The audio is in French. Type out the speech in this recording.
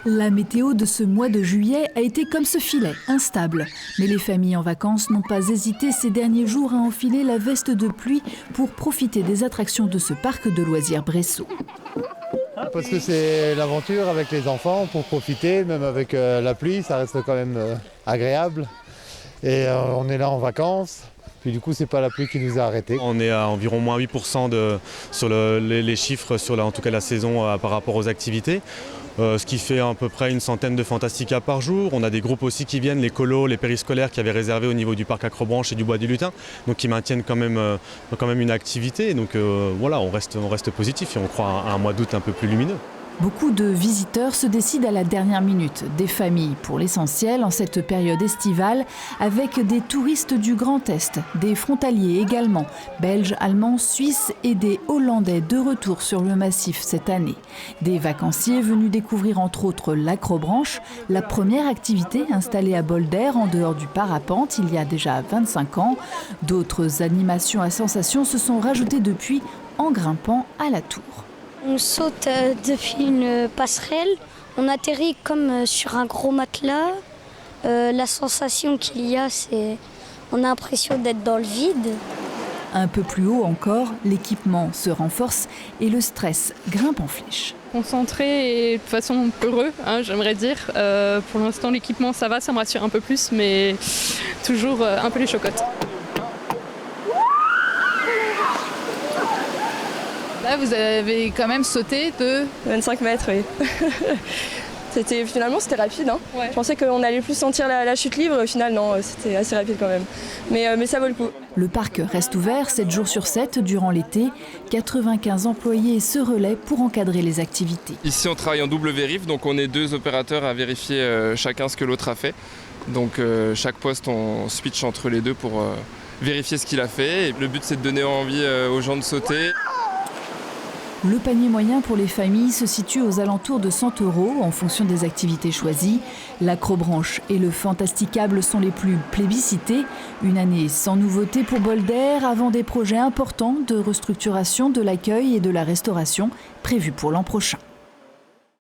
La météo de ce mois de juillet a été comme ce filet, instable. Mais les familles en vacances n'ont pas hésité ces derniers jours à enfiler la veste de pluie pour profiter des attractions de ce parc de loisirs Bressot. Parce que c'est l'aventure avec les enfants pour profiter, même avec la pluie, ça reste quand même agréable. Et on est là en vacances. Puis du coup, c'est pas la pluie qui nous a arrêtés. On est à environ moins 8% sur les chiffres sur en tout cas la saison par rapport aux activités. Ce qui fait à peu près une centaine de Fantastica par jour. On a des groupes aussi qui viennent, les colos, les périscolaires qui avaient réservé au niveau du parc Acrobranche et du Bois du Lutin, donc qui maintiennent quand même une activité. Donc voilà, on reste positif et on croit à un mois d'août un peu plus lumineux. Beaucoup de visiteurs se décident à la dernière minute. Des familles pour l'essentiel en cette période estivale, avec des touristes du Grand Est, des frontaliers également, belges, allemands, suisses et des Hollandais de retour sur le massif cette année. Des vacanciers venus découvrir entre autres l'Acrobranche, la première activité installée à Bolder en dehors du parapente il y a déjà 25 ans. D'autres animations à sensations se sont rajoutées depuis en grimpant à la tour. On saute depuis une passerelle, on atterrit comme sur un gros matelas. La sensation qu'il y a, c'est on a l'impression d'être dans le vide. Un peu plus haut encore, l'équipement se renforce et le stress grimpe en flèche. Concentré et de façon heureux, j'aimerais dire. Pour l'instant, l'équipement, ça va, ça me rassure un peu plus, mais toujours un peu les chocottes. Là, vous avez quand même sauté de 25 mètres, oui. Finalement, c'était rapide. Ouais. Je pensais qu'on allait plus sentir la chute libre. Au final, non, c'était assez rapide quand même. Mais ça vaut le coup. Le parc reste ouvert 7 jours sur 7 durant l'été. 95 employés se relaient pour encadrer les activités. Ici, on travaille en double vérif, donc on est 2 opérateurs à vérifier chacun ce que l'autre a fait. Donc chaque poste, on switch entre les deux pour vérifier ce qu'il a fait. Et le but, c'est de donner envie aux gens de sauter. Le panier moyen pour les familles se situe aux alentours de 100 € en fonction des activités choisies. L'Acrobranche et le Fantasticable sont les plus plébiscités. Une année sans nouveauté pour Bolder avant des projets importants de restructuration de l'accueil et de la restauration prévus pour l'an prochain.